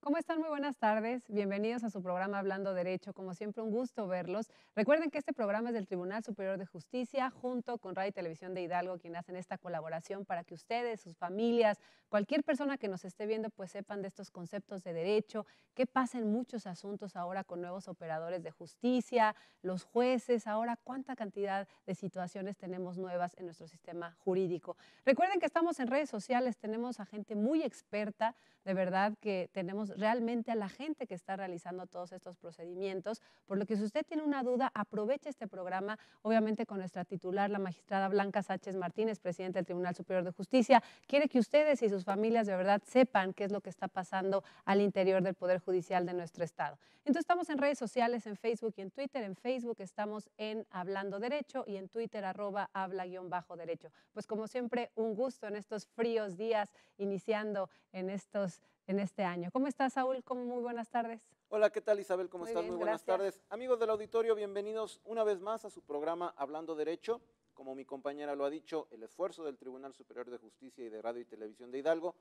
¿Cómo están? Muy buenas tardes. Bienvenidos a su programa Hablando Derecho. Como siempre, un gusto verlos. Recuerden que este programa es del Tribunal Superior de Justicia, junto con Radio y Televisión de Hidalgo, quienes hacen esta colaboración para que ustedes, sus familias, cualquier persona que nos esté viendo, pues sepan de estos conceptos de derecho, qué pasa en muchos asuntos ahora con nuevos operadores de justicia, los jueces, ahora cuánta cantidad de situaciones tenemos nuevas en nuestro sistema jurídico. Recuerden que estamos en redes sociales, tenemos a gente muy experta, de verdad que tenemos realmente a la gente que está realizando todos estos procedimientos, por lo que si usted tiene una duda, aproveche este programa, obviamente con nuestra titular, la magistrada Blanca Sánchez Martínez, presidenta del Tribunal Superior de Justicia, quiere que ustedes y sus familias de verdad sepan qué es lo que está pasando al interior del Poder Judicial de nuestro estado. Entonces estamos en redes sociales, en Facebook y en Twitter. En Facebook estamos en Hablando Derecho y en Twitter @habla_derecho. Pues como siempre, un gusto en estos fríos días, iniciando en este año. ¿Cómo estás, Saúl? Muy buenas tardes. Hola, ¿qué tal, Isabel? ¿Cómo Muy estás? bien, Muy buenas gracias. tardes. Amigos del auditorio, bienvenidos una vez más a su programa Hablando Derecho. Como mi compañera lo ha dicho, el esfuerzo del Tribunal Superior de Justicia y de Radio y Televisión de Hidalgo.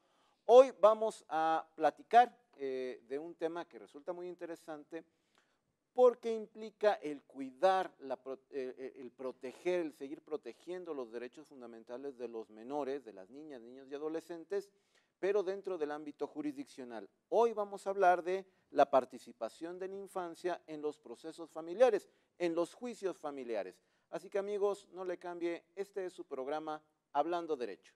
Hoy vamos a platicar de un tema que resulta muy interesante porque implica el cuidar, el proteger, el seguir protegiendo los derechos fundamentales de los menores, de las niñas, niños y adolescentes, pero dentro del ámbito jurisdiccional. Hoy vamos a hablar de la participación de la infancia en los procesos familiares, en los juicios familiares. Así que amigos, no le cambie, este es su programa Hablando Derecho.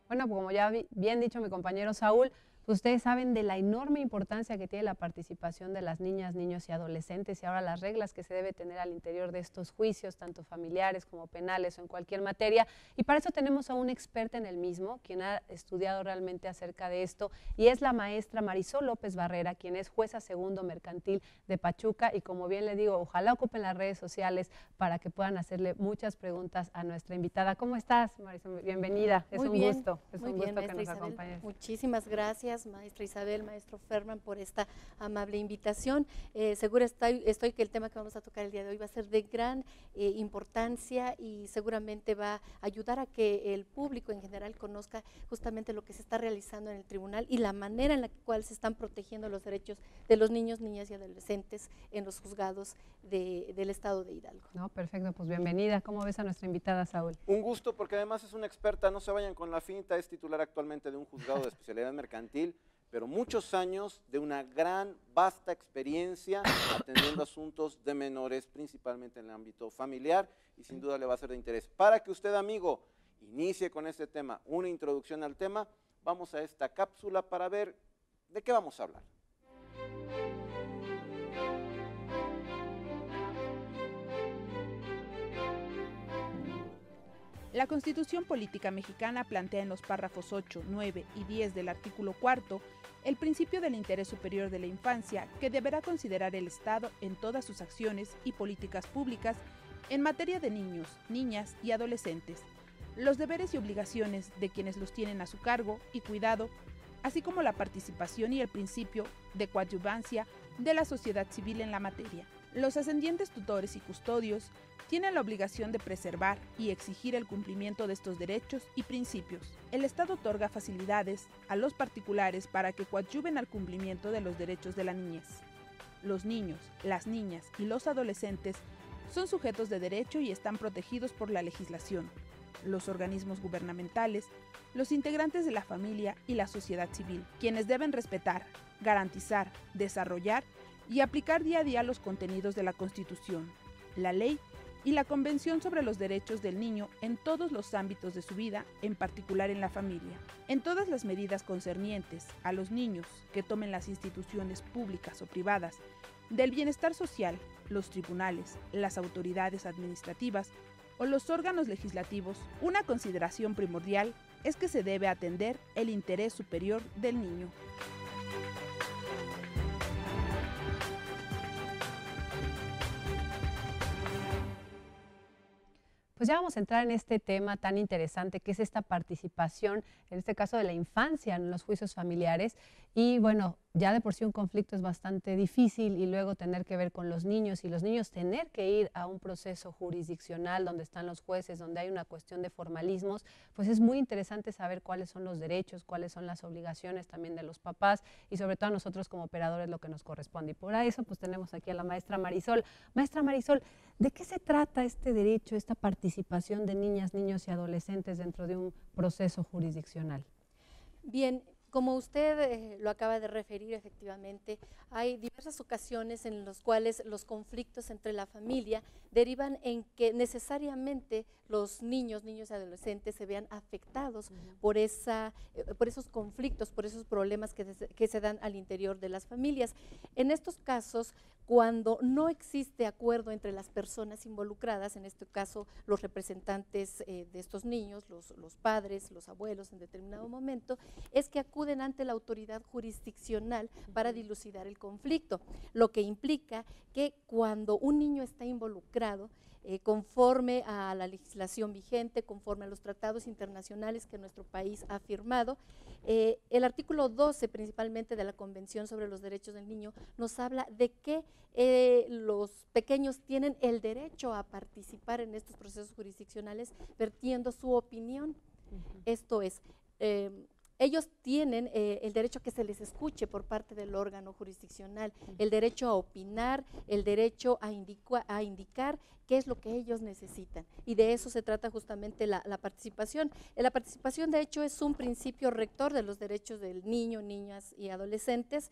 Bueno, como ya bien dicho mi compañero Saúl, pues ustedes saben de la enorme importancia que tiene la participación de las niñas, niños y adolescentes y ahora las reglas que se debe tener al interior de estos juicios, tanto familiares como penales o en cualquier materia. Y para eso tenemos a una experta en el mismo, quien ha estudiado realmente acerca de esto, y es la maestra Marisol López Barrera, quien es jueza segundo mercantil de Pachuca. Y como bien le digo, ojalá ocupen las redes sociales para que puedan hacerle muchas preguntas a nuestra invitada. ¿Cómo estás, Marisol? Bienvenida. Es un gusto. Es un gusto que nos acompañes. Muchísimas gracias, maestra Isabel, maestro Ferman, por esta amable invitación. Segura estoy que el tema que vamos a tocar el día de hoy va a ser de gran importancia y seguramente va a ayudar a que el público en general conozca justamente lo que se está realizando en el tribunal y la manera en la cual se están protegiendo los derechos de los niños, niñas y adolescentes en los juzgados del estado de Hidalgo. No, perfecto, pues bienvenida. ¿Cómo ves a nuestra invitada, Saúl? Un gusto, porque además es una experta, no se vayan con la finta, es titular actualmente de un juzgado de especialidad mercantil, pero muchos años de una gran, vasta experiencia atendiendo asuntos de menores, principalmente en el ámbito familiar, y sin duda le va a ser de interés. Para que usted, amigo, inicie con este tema, una introducción al tema, vamos a esta cápsula para ver de qué vamos a hablar. La Constitución Política Mexicana plantea en los párrafos 8, 9 y 10 del artículo 4 el principio del interés superior de la infancia que deberá considerar el Estado en todas sus acciones y políticas públicas en materia de niños, niñas y adolescentes, los deberes y obligaciones de quienes los tienen a su cargo y cuidado, así como la participación y el principio de coadyuvancia de la sociedad civil en la materia. Los ascendientes tutores y custodios tienen la obligación de preservar y exigir el cumplimiento de estos derechos y principios. El Estado otorga facilidades a los particulares para que coadyuven al cumplimiento de los derechos de la niñez. Los niños, las niñas y los adolescentes son sujetos de derecho y están protegidos por la legislación, los organismos gubernamentales, los integrantes de la familia y la sociedad civil, quienes deben respetar, garantizar, desarrollar y aplicar día a día los contenidos de la Constitución, la ley y la Convención sobre los Derechos del Niño en todos los ámbitos de su vida, en particular en la familia. En todas las medidas concernientes a los niños que tomen las instituciones públicas o privadas del bienestar social, los tribunales, las autoridades administrativas o los órganos legislativos, una consideración primordial es que se debe atender el interés superior del niño. pues ya vamos a entrar en este tema tan interesante que es esta participación, en este caso de la infancia en los juicios familiares. Y bueno, ya de por sí un conflicto es bastante difícil y luego tener que ver con los niños y los niños tener que ir a un proceso jurisdiccional donde están los jueces, donde hay una cuestión de formalismos, pues es muy interesante saber cuáles son los derechos, cuáles son las obligaciones también de los papás y sobre todo a nosotros como operadores lo que nos corresponde. Y por eso pues tenemos aquí a la maestra Marisol. Maestra Marisol, ¿de qué se trata este derecho, esta participación de niñas, niños y adolescentes dentro de un proceso jurisdiccional? Bien, como usted lo acaba de referir, efectivamente, hay diversas ocasiones en las cuales los conflictos entre la familia derivan en que necesariamente los niños y adolescentes se vean afectados por esos conflictos, por esos problemas que se dan al interior de las familias. En estos casos, cuando no existe acuerdo entre las personas involucradas, en este caso los representantes de estos niños, los padres, los abuelos en determinado momento, es que acuden ante la autoridad jurisdiccional para dilucidar el conflicto, lo que implica que cuando un niño está involucrado, conforme a la legislación vigente, conforme a los tratados internacionales que nuestro país ha firmado, el artículo 12 principalmente de la Convención sobre los Derechos del Niño nos habla de que los pequeños tienen el derecho a participar en estos procesos jurisdiccionales vertiendo su opinión. Esto es, ellos tienen el derecho a que se les escuche por parte del órgano jurisdiccional, el derecho a opinar, el derecho a indicar qué es lo que ellos necesitan. Y de eso se trata justamente la participación. La participación, de hecho, es un principio rector de los derechos del niño, niñas y adolescentes.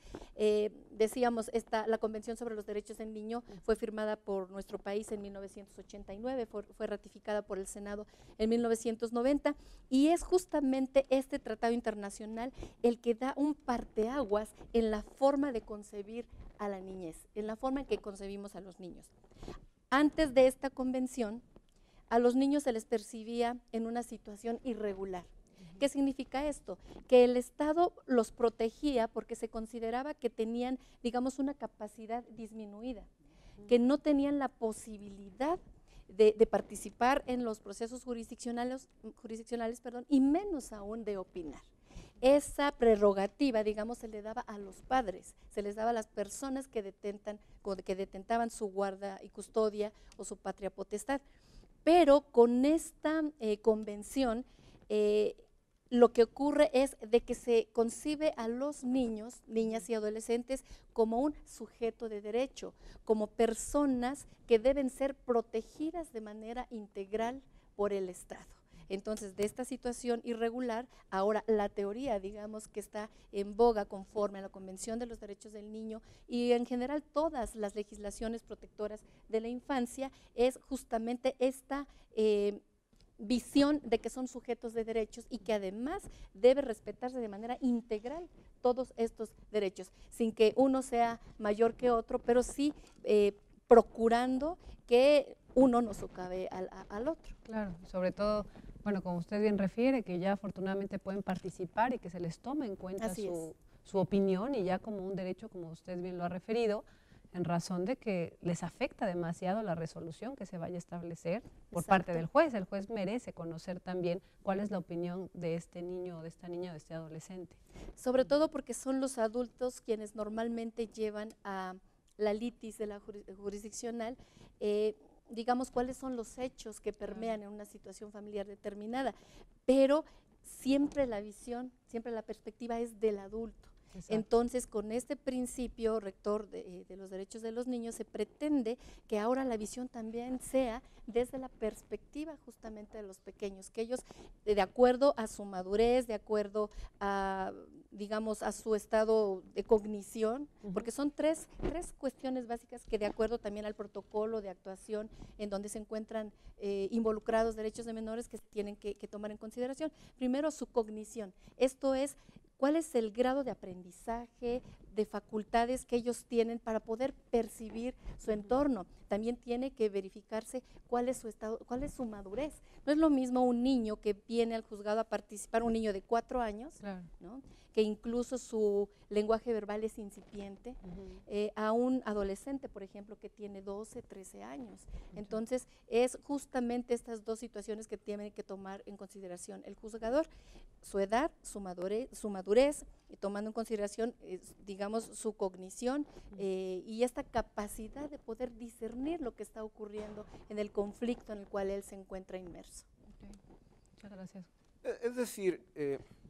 Decíamos, la Convención sobre los Derechos del Niño fue firmada por nuestro país en 1989, fue ratificada por el Senado en 1990, y es justamente este tratado internacional el que da un parteaguas en la forma de concebir a la niñez, en la forma en que concebimos a los niños. Antes de esta convención, a los niños se les percibía en una situación irregular. ¿Qué significa esto? Que el Estado los protegía porque se consideraba que tenían, digamos, una capacidad disminuida, que no tenían la posibilidad de participar en los procesos jurisdiccionales, y menos aún de opinar. Esa prerrogativa, digamos, se le daba a los padres, se les daba a las personas que detentaban su guarda y custodia o su patria potestad. Pero con esta convención, lo que ocurre es de que se concibe a los niños, niñas y adolescentes como un sujeto de derecho, como personas que deben ser protegidas de manera integral por el Estado. Entonces, de esta situación irregular, ahora la teoría, digamos, que está en boga conforme a la Convención de los Derechos del Niño y en general todas las legislaciones protectoras de la infancia, es justamente esta visión de que son sujetos de derechos y que además debe respetarse de manera integral todos estos derechos, sin que uno sea mayor que otro, pero sí procurando que uno no socave al otro. Claro, sobre todo, bueno, como usted bien refiere, que ya afortunadamente pueden participar y que se les tome en cuenta su opinión y ya como un derecho, como usted bien lo ha referido, en razón de que les afecta demasiado la resolución que se vaya a establecer por parte del juez. El juez merece conocer también cuál es la opinión de este niño o de esta niña o de este adolescente. Sobre todo porque son los adultos quienes normalmente llevan a la litis de la jurisdiccional, digamos, cuáles son los hechos que permean en una situación familiar determinada, pero siempre la visión, siempre la perspectiva es del adulto. Exacto. Entonces, con este principio rector de los derechos de los niños, se pretende que ahora la visión también sea desde la perspectiva justamente de los pequeños, que ellos, de acuerdo a su madurez, de acuerdo a, digamos, a su estado de cognición, porque son tres cuestiones básicas que de acuerdo también al protocolo de actuación en donde se encuentran involucrados derechos de menores que se tienen que tomar en consideración. Primero, su cognición, esto es, ¿cuál es el grado de aprendizaje, de facultades que ellos tienen para poder percibir su entorno? también tiene que verificarse cuál es su estado, cuál es su madurez. No es lo mismo un niño que viene al juzgado a participar, un niño de 4 años, Claro. ¿no?, que incluso su lenguaje verbal es incipiente, a un adolescente, por ejemplo, que tiene 12, 13 años. Entonces, es justamente estas dos situaciones que tiene que tomar en consideración el juzgador: su edad, su madurez, y tomando en consideración, digamos, su cognición y esta capacidad de poder discernir lo que está ocurriendo en el conflicto en el cual él se encuentra inmerso. Okay. Muchas gracias. Es decir,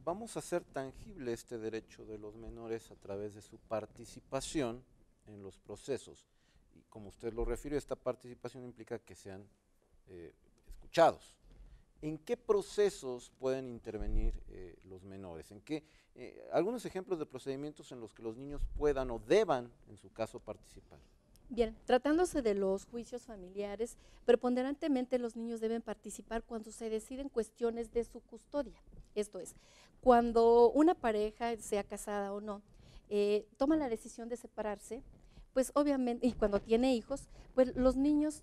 vamos a hacer tangible este derecho de los menores a través de su participación en los procesos. Y como usted lo refirió, esta participación implica que sean escuchados. ¿En qué procesos pueden intervenir los menores? ¿En qué, algunos ejemplos de procedimientos en los que los niños puedan o deban, en su caso, participar? Bien, tratándose de los juicios familiares, preponderantemente los niños deben participar cuando se deciden cuestiones de su custodia. Esto es, cuando una pareja, sea casada o no, toma la decisión de separarse, pues obviamente, y cuando tiene hijos, pues los niños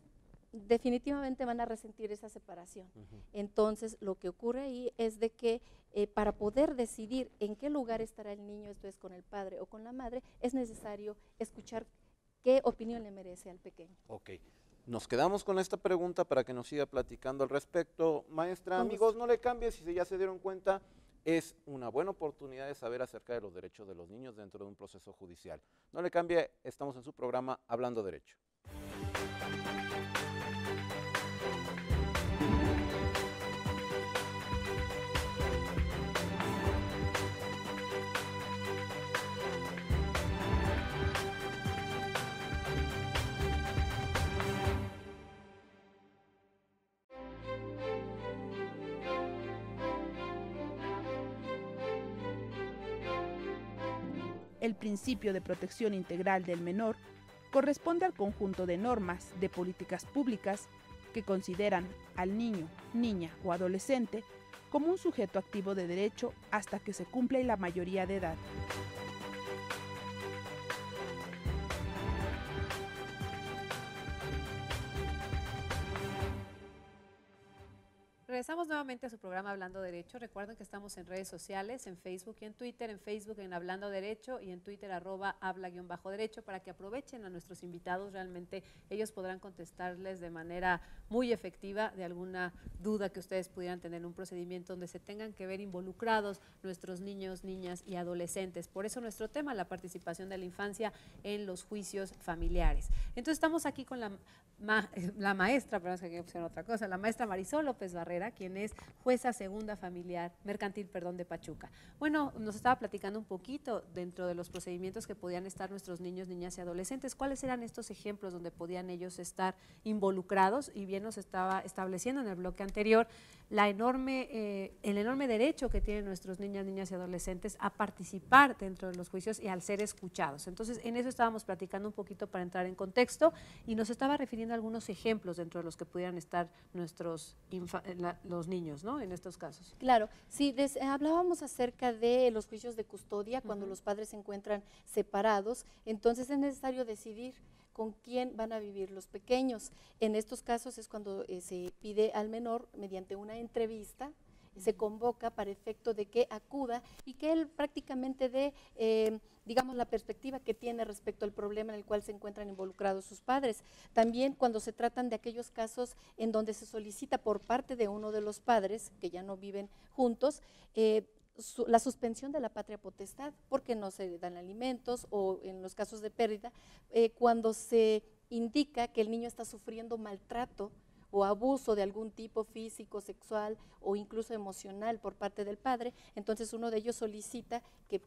definitivamente van a resentir esa separación. Entonces, lo que ocurre ahí es de que para poder decidir en qué lugar estará el niño, esto es con el padre o con la madre, es necesario escuchar qué opinión le merece al pequeño. Ok, nos quedamos con esta pregunta para que nos siga platicando al respecto. Maestra, Con amigos, gusto. no le cambie, si ya se dieron cuenta, es una buena oportunidad de saber acerca de los derechos de los niños dentro de un proceso judicial. No le cambie, estamos en su programa Hablando Derecho. El principio de protección integral del menor corresponde al conjunto de normas de políticas públicas que consideran al niño, niña o adolescente como un sujeto activo de derecho hasta que se cumpla la mayoría de edad. Regresamos nuevamente a su programa Hablando Derecho. Recuerden que estamos en redes sociales, en Facebook y en Twitter. En Facebook en Hablando Derecho y en Twitter @habla_derecho, para que aprovechen a nuestros invitados. Realmente ellos podrán contestarles de manera muy efectiva de alguna duda que ustedes pudieran tener en un procedimiento donde se tengan que ver involucrados nuestros niños, niñas y adolescentes. Por eso nuestro tema, la participación de la infancia en los juicios familiares. Entonces estamos aquí con la maestra, pero es que aquí pusieron otra cosa, la maestra Marisol López Barrera, quien es jueza segunda mercantil de Pachuca. Bueno, nos estaba platicando un poquito dentro de los procedimientos que podían estar nuestros niños, niñas y adolescentes. ¿Cuáles eran estos ejemplos donde podían ellos estar involucrados? Y bien nos estaba estableciendo en el bloque anterior el enorme derecho que tienen nuestros niñas, niñas y adolescentes a participar dentro de los juicios y al ser escuchados. Entonces, en eso estábamos platicando un poquito para entrar en contexto, y nos estaba refiriendo a algunos ejemplos dentro de los que pudieran estar los niños, ¿no?, en estos casos. Claro, sí, hablábamos acerca de los juicios de custodia cuando los padres se encuentran separados. Entonces es necesario decidir con quién van a vivir los pequeños. En estos casos es cuando se pide al menor, mediante una entrevista, se convoca para efecto de que acuda y que él prácticamente dé, digamos, la perspectiva que tiene respecto al problema en el cual se encuentran involucrados sus padres. También cuando se tratan de aquellos casos en donde se solicita por parte de uno de los padres, que ya no viven juntos, la suspensión de la patria potestad, porque no se dan alimentos, o en los casos de pérdida, cuando se indica que el niño está sufriendo maltrato o abuso de algún tipo físico, sexual o incluso emocional por parte del padre. Entonces uno de ellos solicita que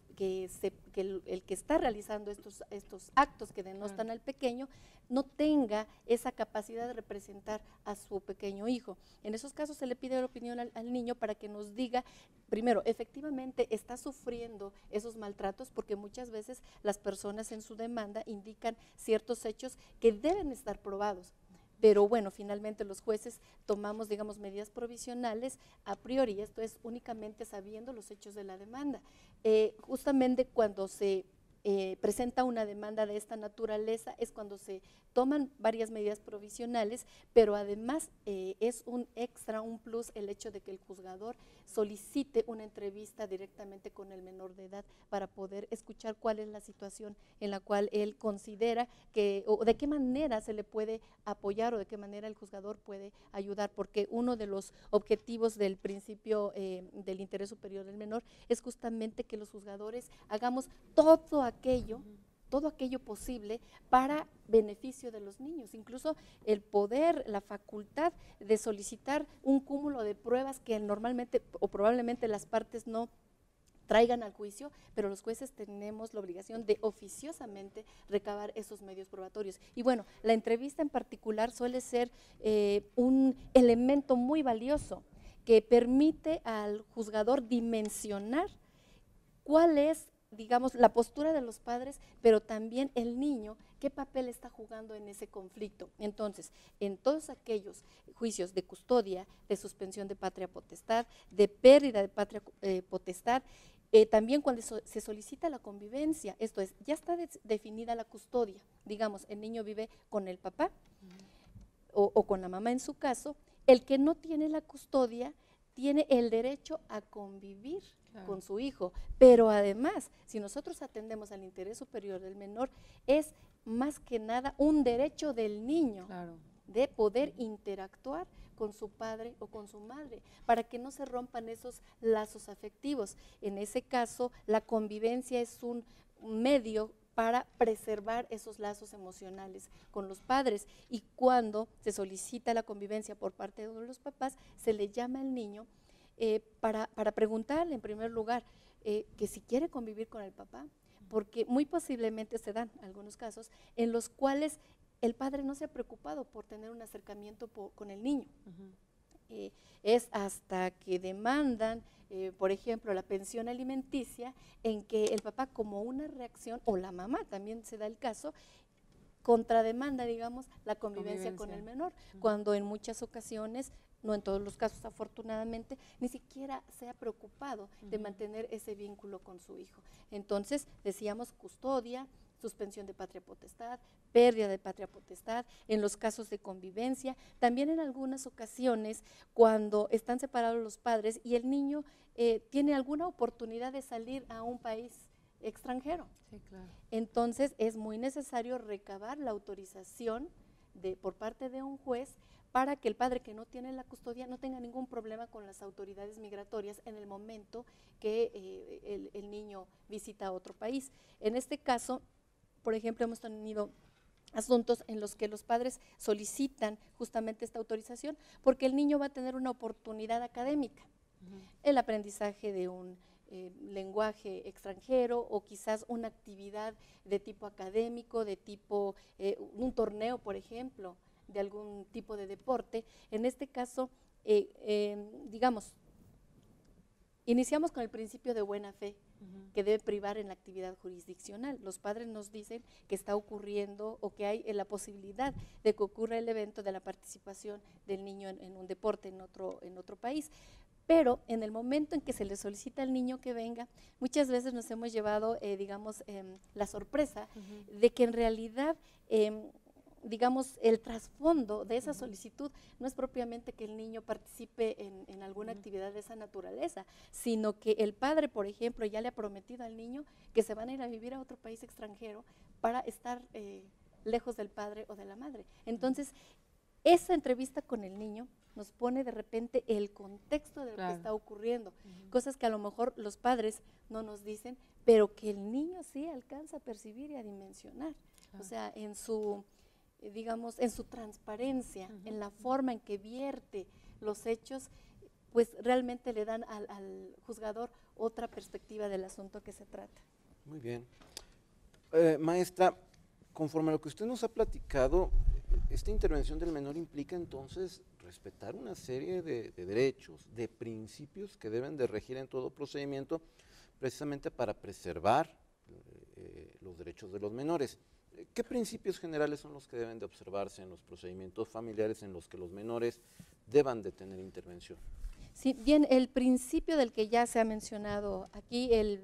el que está realizando estos actos que denostan al pequeño no tenga esa capacidad de representar a su pequeño hijo. En esos casos se le pide la opinión al niño para que nos diga, primero, efectivamente está sufriendo esos maltratos, porque muchas veces las personas en su demanda indican ciertos hechos que deben estar probados. Pero bueno, finalmente los jueces tomamos, digamos, medidas provisionales a priori, esto es únicamente sabiendo los hechos de la demanda. Justamente cuando se presenta una demanda de esta naturaleza, es cuando se toman varias medidas provisionales, pero además es un extra, un plus el hecho de que el juzgador solicite una entrevista directamente con el menor de edad para poder escuchar cuál es la situación en la cual él considera que, o de qué manera se le puede apoyar o de qué manera el juzgador puede ayudar, porque uno de los objetivos del principio del interés superior del menor es justamente que los juzgadores hagamos todo aquello posible para beneficio de los niños, incluso el poder, la facultad de solicitar un cúmulo de pruebas que normalmente o probablemente las partes no traigan al juicio, pero los jueces tenemos la obligación de oficiosamente recabar esos medios probatorios. Y bueno, la entrevista en particular suele ser un elemento muy valioso que permite al juzgador dimensionar cuál es, digamos, la postura de los padres, pero también el niño, qué papel está jugando en ese conflicto. Entonces, en todos aquellos juicios de custodia, de suspensión de patria potestad, de pérdida de patria potestad, también cuando se solicita la convivencia, esto es, ya está definida la custodia, digamos, el niño vive con el papá o con la mamá en su caso, el que no tiene la custodia tiene el derecho a convivir con su hijo, pero además, si nosotros atendemos al interés superior del menor, es más que nada un derecho del niño de poder interactuar con su padre o con su madre, para que no se rompan esos lazos afectivos. En ese caso, la convivencia es un medio para preservar esos lazos emocionales con los padres, y cuando se solicita la convivencia por parte de los papás, se le llama al niño para preguntarle en primer lugar que si quiere convivir con el papá, porque muy posiblemente se dan algunos casos en los cuales el padre no se ha preocupado por tener un acercamiento con el niño. Es hasta que demandan, por ejemplo, la pensión alimenticia, en que el papá, como una reacción, o la mamá también se da el caso, contrademanda, digamos, la convivencia con el menor, cuando en muchas ocasiones, no en todos los casos afortunadamente, ni siquiera se ha preocupado de mantener ese vínculo con su hijo. Entonces, decíamos custodia, suspensión de patria potestad, pérdida de patria potestad, en los casos de convivencia, también en algunas ocasiones cuando están separados los padres y el niño tiene alguna oportunidad de salir a un país extranjero. Sí, claro. Entonces es muy necesario recabar la autorización por parte de un juez para que el padre que no tiene la custodia no tenga ningún problema con las autoridades migratorias en el momento que el niño visita otro país. En este caso, por ejemplo, hemos tenido asuntos en los que los padres solicitan justamente esta autorización porque el niño va a tener una oportunidad académica, el aprendizaje de un lenguaje extranjero o quizás una actividad de tipo académico, de tipo un torneo, por ejemplo, de algún tipo de deporte. En este caso, digamos, iniciamos con el principio de buena fe, que debe privar en la actividad jurisdiccional. Los padres nos dicen que está ocurriendo o que hay la posibilidad de que ocurra el evento de la participación del niño en un deporte en otro país. Pero en el momento en que se le solicita al niño que venga, muchas veces nos hemos llevado, digamos, la sorpresa de que en realidad, digamos, el trasfondo de esa solicitud no es propiamente que el niño participe en alguna actividad de esa naturaleza, sino que el padre, por ejemplo, ya le ha prometido al niño que se van a ir a vivir a otro país extranjero para estar lejos del padre o de la madre. Entonces, esa entrevista con el niño nos pone de repente el contexto de lo que está ocurriendo, cosas que a lo mejor los padres no nos dicen, pero que el niño sí alcanza a percibir y a dimensionar. O sea, en su, digamos, en su transparencia, en la forma en que vierte los hechos, pues realmente le dan al juzgador otra perspectiva del asunto que se trata. Muy bien. Maestra, conforme a lo que usted nos ha platicado, esta intervención del menor implica entonces respetar una serie de derechos, de principios que deben de regir en todo procedimiento, precisamente para preservar los derechos de los menores. ¿Qué principios generales son los que deben de observarse en los procedimientos familiares en los que los menores deban de tener intervención? Sí, bien, el principio del que ya se ha mencionado aquí, el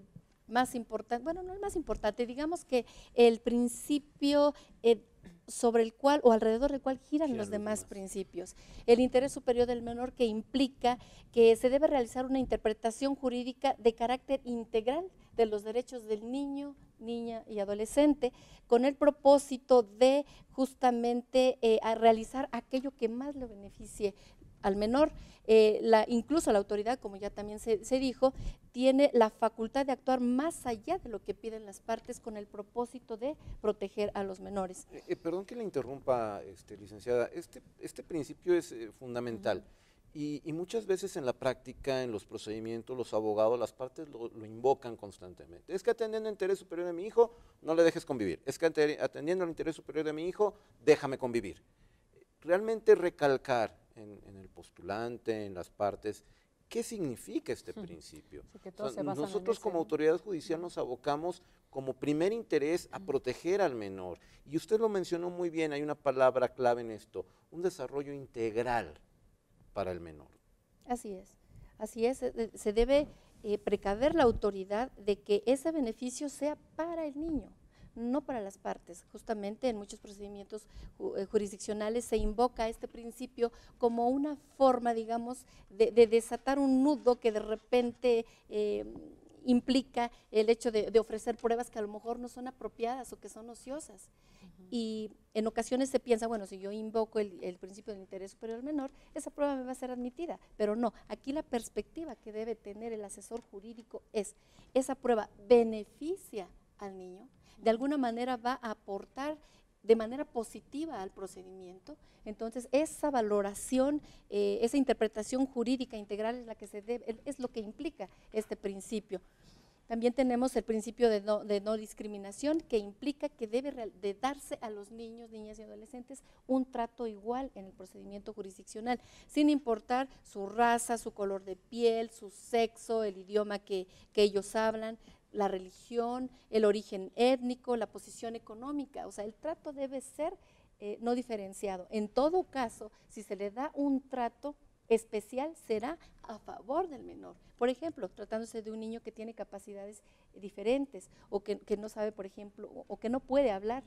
más importante, bueno, no el más importante, digamos que el principio sobre el cual o alrededor del cual giran los demás principios. El interés superior del menor, que implica que se debe realizar una interpretación jurídica de carácter integral de los derechos del niño, niña y adolescente, con el propósito de justamente a realizar aquello que más le beneficie al menor. Incluso la autoridad, como ya también se dijo, tiene la facultad de actuar más allá de lo que piden las partes con el propósito de proteger a los menores. Perdón que le interrumpa, licenciada, este principio es fundamental. Y muchas veces en la práctica, en los procedimientos, los abogados, las partes lo invocan constantemente. Es que atendiendo el interés superior de mi hijo, no le dejes convivir. Es que atendiendo el interés superior de mi hijo, déjame convivir. Realmente recalcar en el postulante, en las partes, ¿qué significa este principio? Sí, o sea, nosotros como autoridad judicial nos abocamos como primer interés a proteger al menor. Y usted lo mencionó muy bien, hay una palabra clave en esto, un desarrollo integral para el menor. Así es, se debe precaver la autoridad de que ese beneficio sea para el niño, no para las partes. Justamente en muchos procedimientos jurisdiccionales se invoca este principio como una forma, digamos, de desatar un nudo que de repente implica el hecho de ofrecer pruebas que a lo mejor no son apropiadas o que son ociosas. Y en ocasiones se piensa, bueno, si yo invoco el principio del interés superior al menor, esa prueba me va a ser admitida, pero no, aquí la perspectiva que debe tener el asesor jurídico es, esa prueba beneficia al niño, de alguna manera va a aportar de manera positiva al procedimiento. Entonces esa valoración, esa interpretación jurídica integral es la que se debe, es lo que implica este principio. También tenemos el principio de no discriminación, que implica que debe de darse a los niños, niñas y adolescentes un trato igual en el procedimiento jurisdiccional, sin importar su raza, su color de piel, su sexo, el idioma que ellos hablan, la religión, el origen étnico, la posición económica. O sea, el trato debe ser no diferenciado. En todo caso, si se le da un trato especial, será a favor del menor. Por ejemplo, tratándose de un niño que tiene capacidades diferentes o que no sabe, por ejemplo, o que no puede hablar,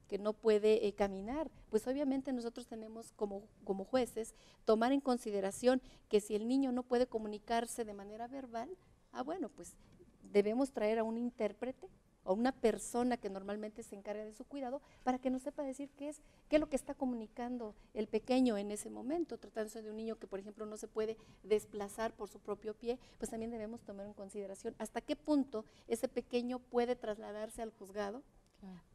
que no puede caminar, pues obviamente nosotros tenemos como jueces tomar en consideración que si el niño no puede comunicarse de manera verbal, bueno, pues debemos traer a un intérprete o una persona que normalmente se encarga de su cuidado para que nos sepa decir qué es lo que está comunicando el pequeño en ese momento. Tratándose de un niño que, por ejemplo, no se puede desplazar por su propio pie, pues también debemos tomar en consideración hasta qué punto ese pequeño puede trasladarse al juzgado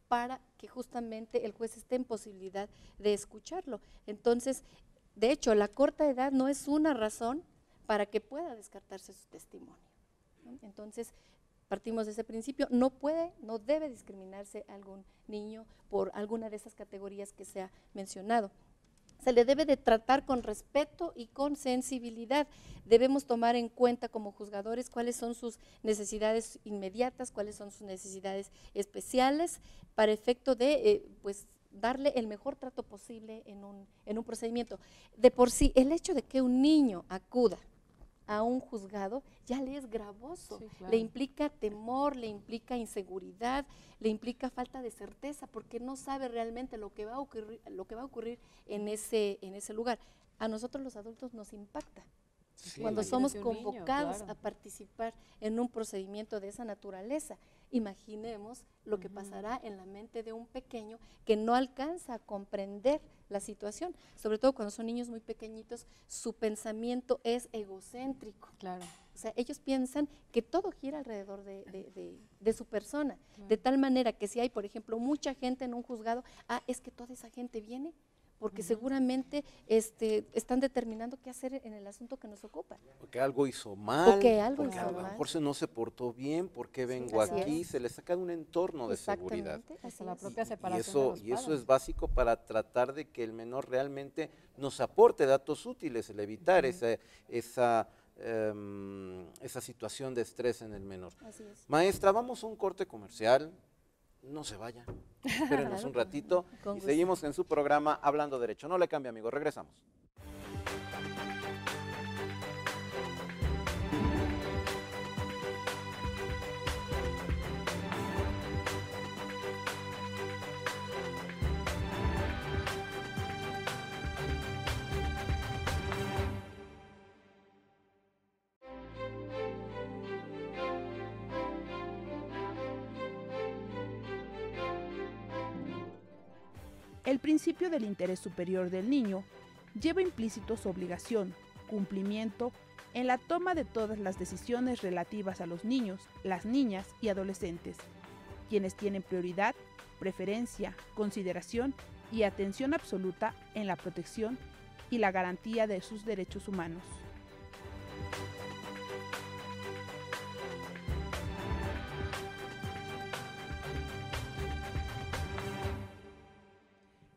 para que justamente el juez esté en posibilidad de escucharlo. Entonces, de hecho, la corta edad no es una razón para que pueda descartarse su testimonio, ¿no? Entonces, partimos de ese principio, no debe discriminarse a algún niño por alguna de esas categorías que se ha mencionado. Se le debe de tratar con respeto y con sensibilidad. Debemos tomar en cuenta como juzgadores cuáles son sus necesidades inmediatas, cuáles son sus necesidades especiales, para efecto de pues darle el mejor trato posible en un procedimiento. De por sí, el hecho de que un niño acuda a un juzgado ya le es gravoso, sí, claro. Le implica temor, le implica inseguridad, le implica falta de certeza, porque no sabe realmente lo que va a ocurrir en ese lugar. A nosotros los adultos nos impacta. Sí, cuando somos convocados a participar en un procedimiento de esa naturaleza. Imaginemos lo que pasará en la mente de un pequeño que no alcanza a comprender la situación, sobre todo cuando son niños muy pequeñitos, su pensamiento es egocéntrico. Claro. O sea, ellos piensan que todo gira alrededor de su persona, claro. De tal manera que si hay, por ejemplo, mucha gente en un juzgado, es que toda esa gente viene porque seguramente están determinando qué hacer en el asunto que nos ocupa. Porque algo hizo mal, porque a lo mejor no se portó bien, porque vengo aquí, se le saca de un entorno de seguridad. Hasta la propia separación y eso es básico para tratar de que el menor realmente nos aporte datos útiles, el evitar esa situación de estrés en el menor. Así es. Maestra, vamos a un corte comercial. No se vaya, espérenos un ratito y seguimos en su programa Hablando Derecho. No le cambie, amigo, regresamos. El principio del interés superior del niño lleva implícito su obligación, cumplimiento en la toma de todas las decisiones relativas a los niños, las niñas y adolescentes, quienes tienen prioridad, preferencia, consideración y atención absoluta en la protección y la garantía de sus derechos humanos.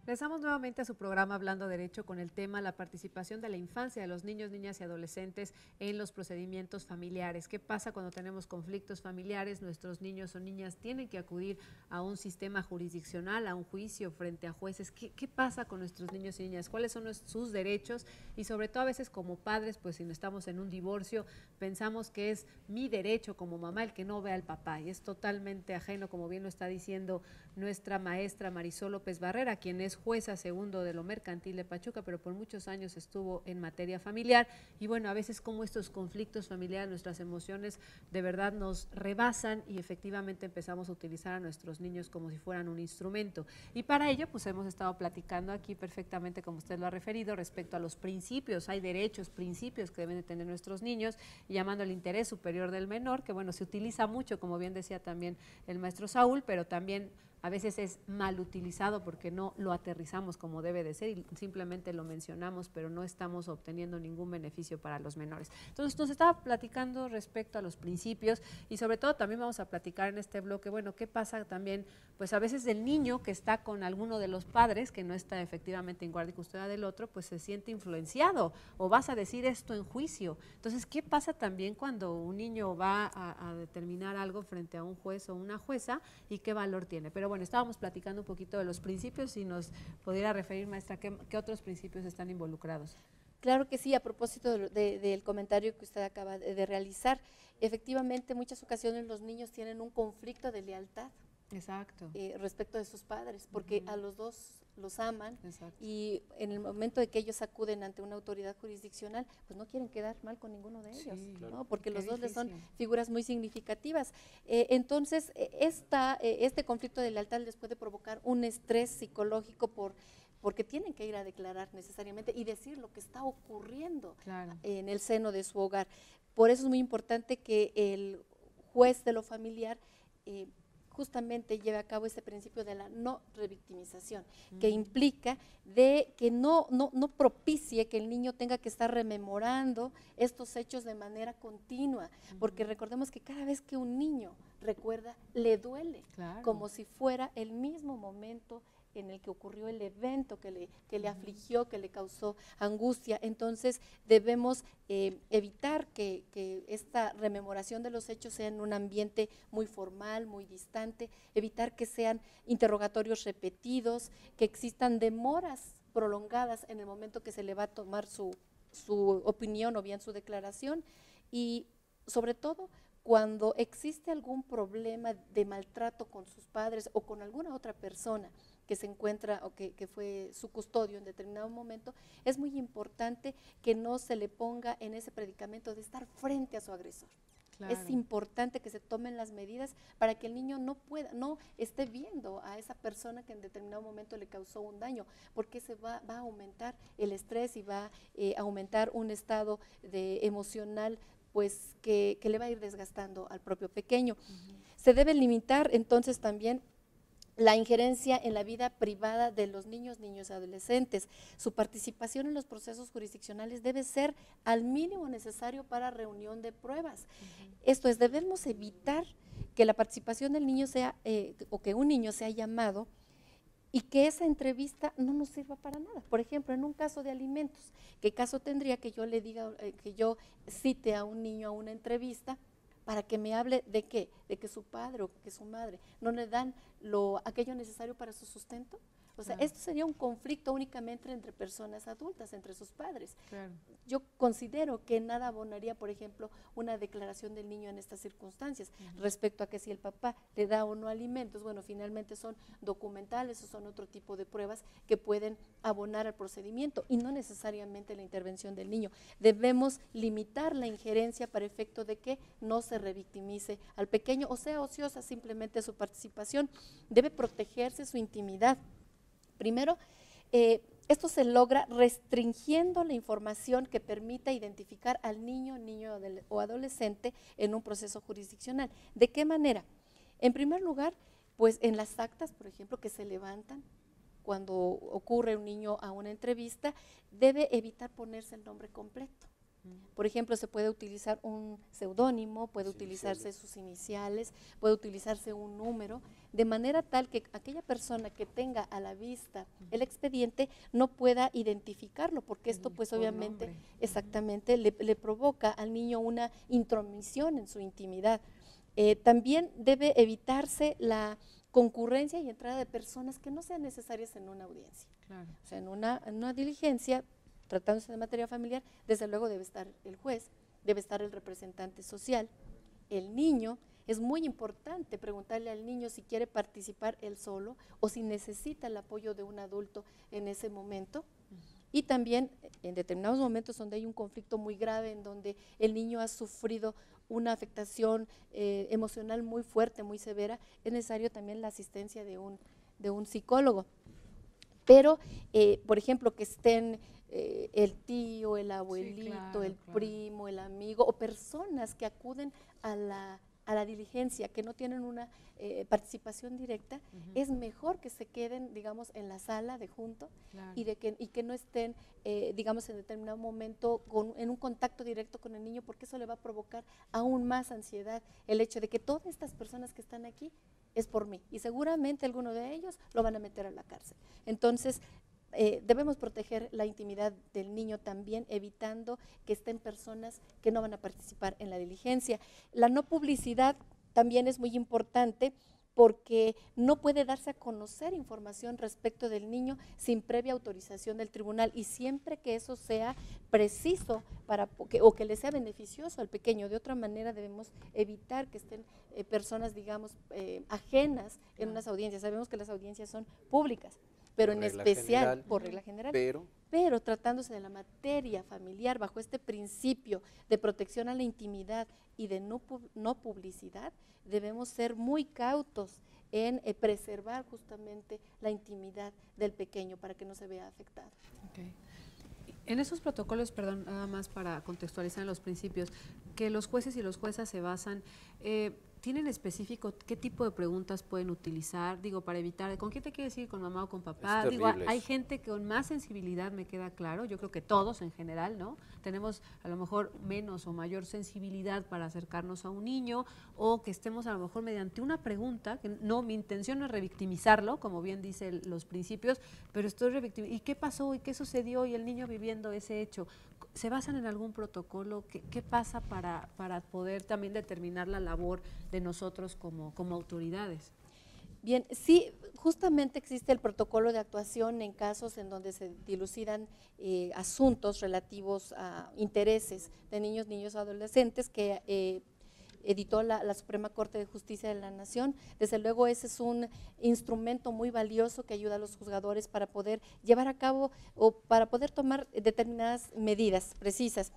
Regresamos nuevamente a su programa Hablando Derecho con el tema la participación de la infancia de los niños, niñas y adolescentes en los procedimientos familiares. ¿Qué pasa cuando tenemos conflictos familiares? Nuestros niños o niñas tienen que acudir a un sistema jurisdiccional, a un juicio frente a jueces. ¿Qué pasa con nuestros niños y niñas? ¿Cuáles son sus derechos? Y sobre todo a veces como padres, pues si no estamos en un divorcio, pensamos que es mi derecho como mamá el que no vea al papá y es totalmente ajeno, como bien lo está diciendo nuestra maestra Marisol López Barrera, quien es jueza segundo de lo mercantil de Pachuca, pero por muchos años estuvo en materia familiar. Y bueno, a veces como estos conflictos familiares, nuestras emociones de verdad nos rebasan y efectivamente empezamos a utilizar a nuestros niños como si fueran un instrumento. Y para ello, pues hemos estado platicando aquí perfectamente, como usted lo ha referido, respecto a los principios. Hay derechos, principios que deben de tener nuestros niños, y llamando al interés superior del menor, que bueno, se utiliza mucho, como bien decía también el maestro Saúl, pero también a veces es mal utilizado porque no lo aterrizamos como debe de ser y simplemente lo mencionamos, pero no estamos obteniendo ningún beneficio para los menores. Entonces nos estaba platicando respecto a los principios y sobre todo también vamos a platicar en este bloque, bueno, ¿qué pasa también? Pues a veces el niño que está con alguno de los padres, que no está efectivamente en guardia y custodia del otro, pues se siente influenciado o vas a decir esto en juicio. Entonces, ¿qué pasa también cuando un niño va a determinar algo frente a un juez o una jueza y qué valor tiene? Pero bueno, estábamos platicando un poquito de los principios y nos pudiera referir, maestra, ¿qué otros principios están involucrados? Claro que sí, a propósito del comentario que usted acaba de realizar, efectivamente, en muchas ocasiones los niños tienen un conflicto de lealtad. Exacto. Respecto de sus padres, porque a los dos los aman. Exacto. Y en el momento de que ellos acuden ante una autoridad jurisdiccional, pues no quieren quedar mal con ninguno de ellos, Sí, ¿no? Porque los dos les son difícil. figuras muy significativas. Entonces, este conflicto de lealtad les puede provocar un estrés psicológico porque tienen que ir a declarar necesariamente y decir lo que está ocurriendo en el seno de su hogar. Por eso es muy importante que el juez de lo familiar justamente lleve a cabo ese principio de la no revictimización, que implica de que no propicie que el niño tenga que estar rememorando estos hechos de manera continua, porque recordemos que cada vez que un niño recuerda, le duele, como si fuera el mismo momento en el que ocurrió el evento que le afligió, que le causó angustia. Entonces debemos evitar que esta rememoración de los hechos sea en un ambiente muy formal, muy distante, evitar que sean interrogatorios repetidos, que existan demoras prolongadas en el momento que se le va a tomar su opinión o bien su declaración, y sobre todo cuando existe algún problema de maltrato con sus padres o con alguna otra persona que se encuentra o que fue su custodio en determinado momento, es muy importante que no se le ponga en ese predicamento de estar frente a su agresor. Claro. Es importante que se tomen las medidas para que el niño no esté viendo a esa persona que en determinado momento le causó un daño, porque se va a aumentar el estrés y va a aumentar un estado emocional pues que le va a ir desgastando al propio pequeño. Se debe limitar entonces también la injerencia en la vida privada de los niños y adolescentes. Su participación en los procesos jurisdiccionales debe ser al mínimo necesario para reunión de pruebas. Esto es, debemos evitar que la participación del niño sea, o que un niño sea llamado y que esa entrevista no nos sirva para nada. Por ejemplo, en un caso de alimentos, ¿qué caso tendría que yo le diga, que yo cite a un niño a una entrevista para que me hable de qué? De que su padre o que su madre no le dan aquello necesario para su sustento. O sea, esto sería un conflicto únicamente entre personas adultas, entre sus padres. Claro. Yo considero que nada abonaría, por ejemplo, una declaración del niño en estas circunstancias, respecto a que si el papá le da o no alimentos, bueno, finalmente son documentales o son otro tipo de pruebas que pueden abonar al procedimiento y no necesariamente la intervención del niño. Debemos limitar la injerencia para efecto de que no se revictimice al pequeño o sea ociosa simplemente su participación. Debe protegerse su intimidad. Primero, esto se logra restringiendo la información que permita identificar al niño o adolescente en un proceso jurisdiccional. ¿De qué manera? En primer lugar, pues en las actas, por ejemplo, que se levantan cuando ocurre un niño a una entrevista, debe evitar ponerse el nombre completo. Por ejemplo, se puede utilizar un seudónimo, puede utilizarse sus iniciales, puede utilizarse un número, de manera tal que aquella persona que tenga a la vista el expediente no pueda identificarlo, porque esto pues obviamente exactamente le provoca al niño una intromisión en su intimidad. También debe evitarse la concurrencia y entrada de personas que no sean necesarias en una audiencia. Claro. O sea, en una diligencia, tratándose de materia familiar, desde luego debe estar el juez, debe estar el representante social, el niño. Es muy importante preguntarle al niño si quiere participar él solo o si necesita el apoyo de un adulto en ese momento. Y también en determinados momentos donde hay un conflicto muy grave, en donde el niño ha sufrido una afectación emocional muy fuerte, muy severa, es necesario también la asistencia de un psicólogo. Pero, por ejemplo, que estén el tío, el abuelito, sí, claro, el primo, el amigo, o personas que acuden a la diligencia, que no tienen una participación directa, es mejor que se queden, digamos, en la sala de junto, claro, y que no estén, digamos, en determinado momento en un contacto directo con el niño, porque eso le va a provocar aún más ansiedad, el hecho de que todas estas personas que están aquí es por mí, y seguramente alguno de ellos lo van a meter a la cárcel. Entonces, debemos proteger la intimidad del niño también, evitando que estén personas que no van a participar en la diligencia. La no publicidad también es muy importante, porque no puede darse a conocer información respecto del niño sin previa autorización del tribunal, y siempre que eso sea preciso o que le sea beneficioso al pequeño. De otra manera debemos evitar que estén personas, digamos, ajenas en unas audiencias. Sabemos que las audiencias son públicas, pero en especial por regla general, pero tratándose de la materia familiar, bajo este principio de protección a la intimidad y de no publicidad, debemos ser muy cautos en preservar justamente la intimidad del pequeño para que no se vea afectado. Okay. En esos protocolos, perdón, nada más para contextualizar en los principios, que los jueces y las juezas se basan, ¿tienen específico qué tipo de preguntas pueden utilizar? Digo, para evitar, ¿con quién te quieres ir? ¿Con mamá o con papá? Digo, hay gente con más sensibilidad, me queda claro, yo creo que todos en general, ¿no? Tenemos a lo mejor menos o mayor sensibilidad para acercarnos a un niño, o que estemos a lo mejor mediante una pregunta, que no, mi intención no es revictimizarlo, como bien dicen los principios, pero estoy revictimizando, ¿y qué pasó? ¿Y qué sucedió? Y el niño viviendo ese hecho. ¿Se basan en algún protocolo? ¿Qué pasa para poder también determinar la labor de nosotros como autoridades? Bien, sí, justamente existe el protocolo de actuación en casos en donde se dilucidan asuntos relativos a intereses de niños, adolescentes, que editó la Suprema Corte de Justicia de la Nación. Desde luego ese es un instrumento muy valioso que ayuda a los juzgadores para poder llevar a cabo o para poder tomar determinadas medidas precisas.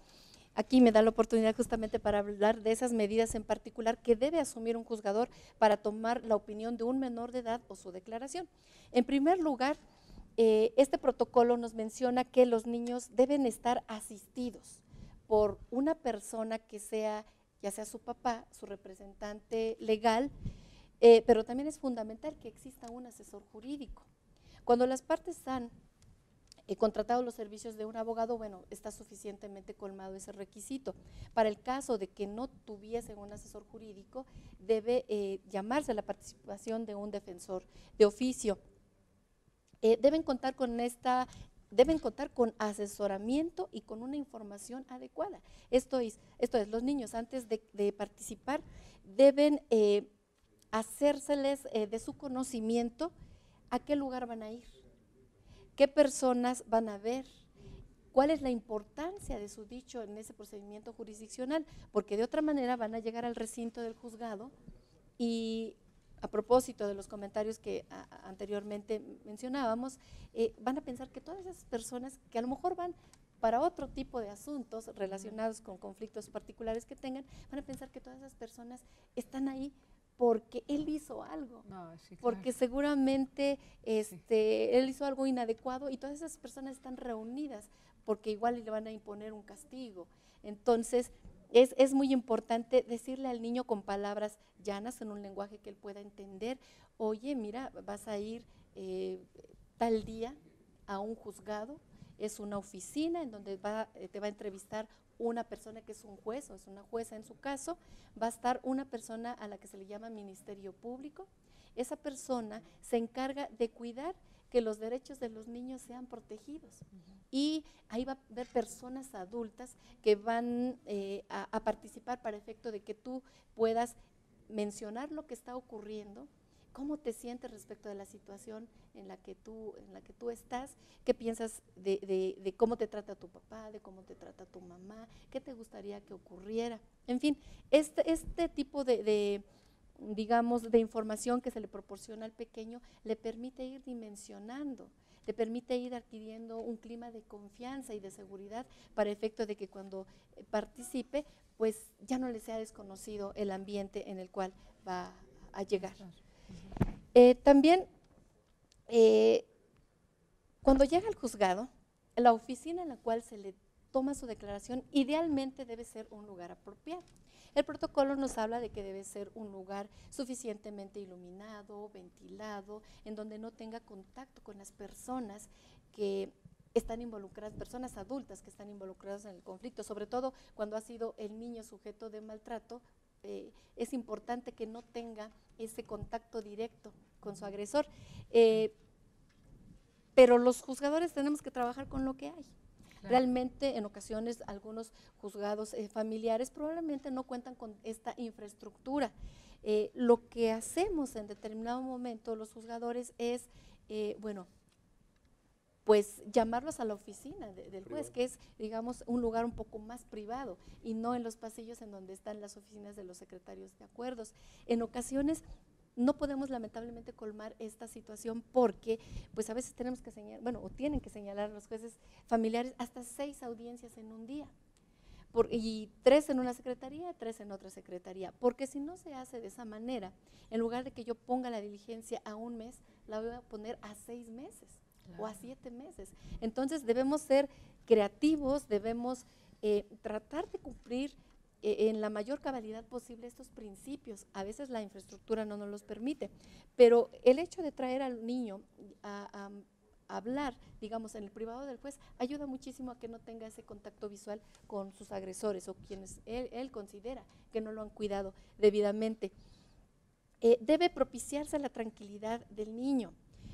Aquí me da la oportunidad justamente para hablar de esas medidas en particular que debe asumir un juzgador para tomar la opinión de un menor de edad o su declaración. En primer lugar, este protocolo nos menciona que los niños deben estar asistidos por una persona que sea, ya sea su papá, su representante legal, pero también es fundamental que exista un asesor jurídico. Cuando las partes han contratado los servicios de un abogado, bueno, está suficientemente colmado ese requisito. Para el caso de que no tuviesen un asesor jurídico, debe llamarse la participación de un defensor de oficio. Deben contar con asesoramiento y con una información adecuada. Esto es, los niños antes de participar deben hacérseles de su conocimiento a qué lugar van a ir, qué personas van a ver, cuál es la importancia de su dicho en ese procedimiento jurisdiccional, porque de otra manera van a llegar al recinto del juzgado y, a propósito de los comentarios que anteriormente mencionábamos, van a pensar que todas esas personas que a lo mejor van para otro tipo de asuntos relacionados con conflictos particulares que tengan, van a pensar que todas esas personas están ahí porque él hizo algo, No, sí, claro. porque seguramente él hizo algo inadecuado y todas esas personas están reunidas porque igual le van a imponer un castigo. Entonces, es muy importante decirle al niño con palabras llanas, en un lenguaje que él pueda entender: oye, mira, vas a ir tal día a un juzgado, es una oficina en donde te va a entrevistar una persona que es un juez o es una jueza en su caso, va a estar una persona a la que se le llama Ministerio Público. Esa persona se encarga de cuidar que los derechos de los niños sean protegidos. Y ahí va a haber personas adultas que van a participar para efecto de que tú puedas mencionar lo que está ocurriendo, cómo te sientes respecto de la situación en la que tú estás, qué piensas de cómo te trata tu papá, de cómo te trata tu mamá, qué te gustaría que ocurriera. En fin, este tipo digamos, de información que se le proporciona al pequeño le permite ir dimensionando, le permite ir adquiriendo un clima de confianza y de seguridad para efecto de que cuando participe, pues ya no le sea desconocido el ambiente en el cual va a llegar. También, cuando llega al juzgado, la oficina en la cual se le toma su declaración idealmente debe ser un lugar apropiado. El protocolo nos habla de que debe ser un lugar suficientemente iluminado, ventilado, en donde no tenga contacto con las personas que están involucradas, personas adultas que están involucradas en el conflicto, sobre todo cuando ha sido el niño sujeto de maltrato. Es importante que no tenga ese contacto directo con su agresor, pero los juzgadores tenemos que trabajar con lo que hay. Claro. Realmente en ocasiones algunos juzgados familiares probablemente no cuentan con esta infraestructura. Lo que hacemos en determinado momento los juzgadores es, pues llamarlos a la oficina del juez, que es, digamos, un lugar un poco más privado y no en los pasillos en donde están las oficinas de los secretarios de acuerdos. En ocasiones no podemos lamentablemente colmar esta situación porque pues a veces tenemos que señalar, o tienen que señalar los jueces familiares hasta 6 audiencias en un día. Y 3 en una secretaría, 3 en otra secretaría, porque si no se hace de esa manera, en lugar de que yo ponga la diligencia a 1 mes, la voy a poner a 6 meses. Claro. O a 7 meses. Entonces debemos ser creativos, debemos tratar de cumplir en la mayor cabalidad posible estos principios. A veces la infraestructura no nos los permite, pero el hecho de traer al niño a hablar, digamos, en el privado del juez, ayuda muchísimo a que no tenga ese contacto visual con sus agresores o quienes él considera que no lo han cuidado debidamente. Debe propiciarse la tranquilidad del niño.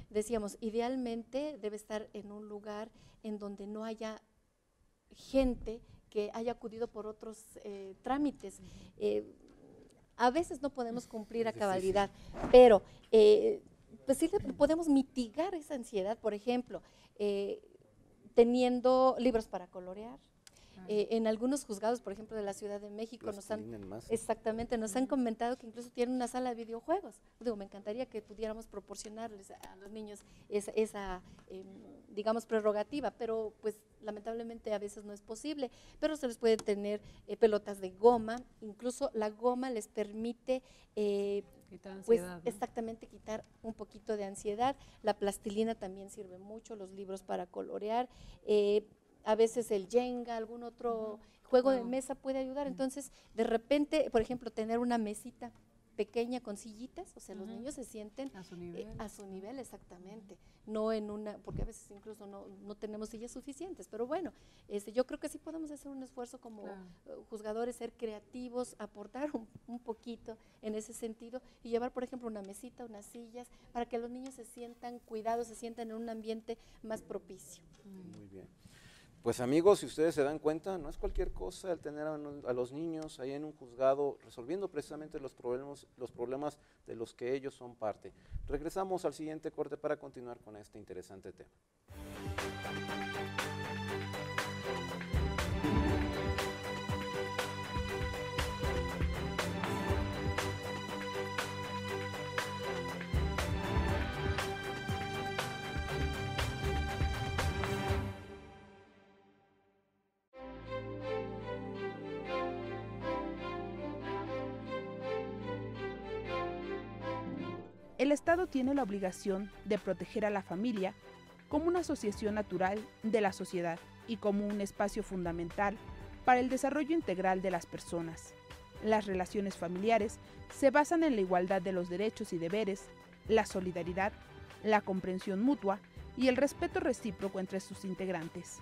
Decíamos, idealmente debe estar en un lugar en donde no haya gente que haya acudido por otros trámites. A veces no podemos cumplir a cabalidad, pero pues sí podemos mitigar esa ansiedad, por ejemplo, teniendo libros para colorear. En algunos juzgados, por ejemplo, de la Ciudad de México, nos han comentado que incluso tienen una sala de videojuegos. Me encantaría que pudiéramos proporcionarles a los niños esa digamos, prerrogativa, pero pues lamentablemente a veces no es posible. Pero se les puede tener pelotas de goma, incluso la goma les permite quitar ansiedad, pues, ¿no? Exactamente, quitar un poquito de ansiedad. La plastilina también sirve mucho, los libros para colorear. A veces el Jenga, algún otro juego de mesa puede ayudar. Entonces, de repente, por ejemplo, tener una mesita pequeña con sillitas, o sea, los niños se sienten a su nivel, exactamente, no en una, porque a veces incluso no tenemos sillas suficientes, pero bueno, yo creo que sí podemos hacer un esfuerzo como juzgadores, ser creativos, aportar un poquito en ese sentido y llevar, por ejemplo, una mesita, unas sillas, para que los niños se sientan cuidados, se sientan en un ambiente más propicio. Muy bien. Pues amigos, si ustedes se dan cuenta, no es cualquier cosa el tener a los niños ahí en un juzgado resolviendo precisamente los problemas de los que ellos son parte. Regresamos al siguiente corte para continuar con este interesante tema. El Estado tiene la obligación de proteger a la familia como una asociación natural de la sociedad y como un espacio fundamental para el desarrollo integral de las personas. Las relaciones familiares se basan en la igualdad de los derechos y deberes, la solidaridad, la comprensión mutua y el respeto recíproco entre sus integrantes.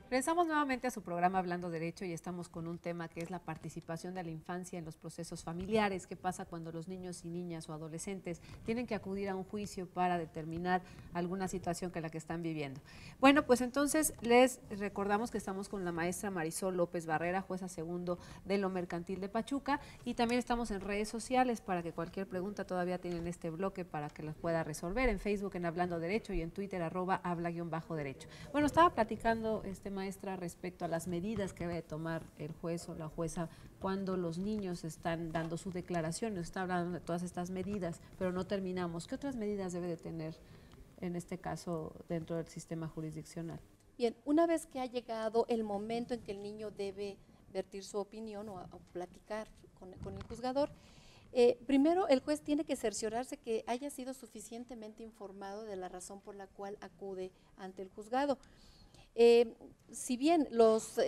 Regresamos nuevamente a su programa Hablando Derecho y estamos con un tema que es la participación de la infancia en los procesos familiares. ¿Qué pasa cuando los niños y niñas o adolescentes tienen que acudir a un juicio para determinar alguna situación que la que están viviendo? Bueno, pues entonces les recordamos que estamos con la maestra Marisol López Barrera, jueza segundo de lo mercantil de Pachuca, y también estamos en redes sociales para que cualquier pregunta todavía tienen este bloque para que las pueda resolver, en Facebook en Hablando Derecho y en Twitter @habla_derecho. Bueno, estaba platicando maestra respecto a las medidas que debe tomar el juez o la jueza cuando los niños están dando su declaración. Nos está hablando de todas estas medidas, pero no terminamos. ¿Qué otras medidas debe de tener en este caso dentro del sistema jurisdiccional? Bien, una vez que ha llegado el momento en que el niño debe vertir su opinión o platicar con el juzgador, primero el juez tiene que cerciorarse que haya sido suficientemente informado de la razón por la cual acude ante el juzgado. Si bien los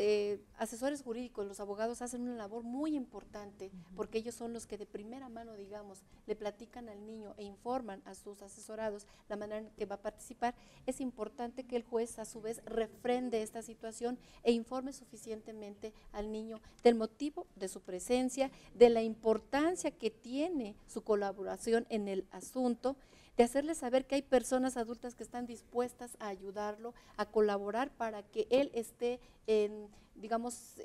asesores jurídicos, los abogados hacen una labor muy importante, porque ellos son los que de primera mano, digamos, le platican al niño e informan a sus asesorados la manera en que va a participar, es importante que el juez a su vez refrende esta situación e informe suficientemente al niño del motivo de su presencia, de la importancia que tiene su colaboración en el asunto, de hacerle saber que hay personas adultas que están dispuestas a ayudarlo, a colaborar para que él esté en, digamos,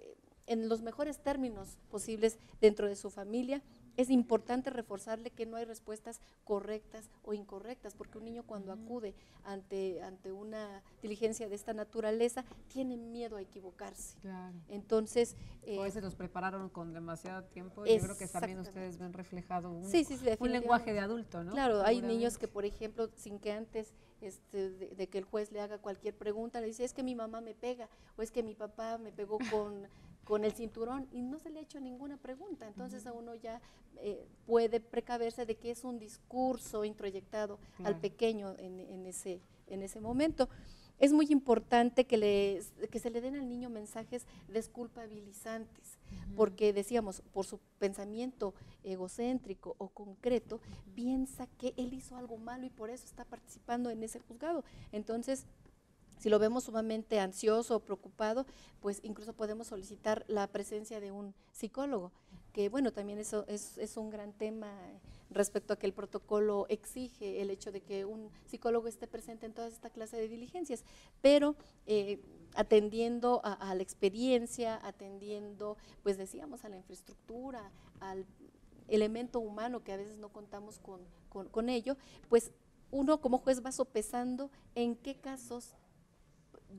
en los mejores términos posibles dentro de su familia. Es importante reforzarle que no hay respuestas correctas o incorrectas, porque un niño cuando acude ante una diligencia de esta naturaleza tiene miedo a equivocarse. Claro. Entonces, a veces los prepararon con demasiado tiempo. Yo creo que también ustedes ven reflejado un lenguaje de adulto, ¿no? Claro, hay niños que, por ejemplo, sin que antes de que el juez le haga cualquier pregunta, le dice, es que mi mamá me pega, o es que mi papá me pegó con el cinturón, y no se le ha hecho ninguna pregunta. Entonces a uno ya puede precaverse de que es un discurso introyectado al pequeño en ese momento. Es muy importante que se le den al niño mensajes desculpabilizantes, porque decíamos, por su pensamiento egocéntrico o concreto, piensa que él hizo algo malo y por eso está participando en ese juzgado. Entonces, si lo vemos sumamente ansioso o preocupado, pues incluso podemos solicitar la presencia de un psicólogo, que bueno, también eso es un gran tema respecto a que el protocolo exige el hecho de que un psicólogo esté presente en toda esta clase de diligencias, pero atendiendo a la experiencia, atendiendo, pues decíamos, a la infraestructura, al elemento humano que a veces no contamos con ello, pues uno como juez va sopesando en qué casos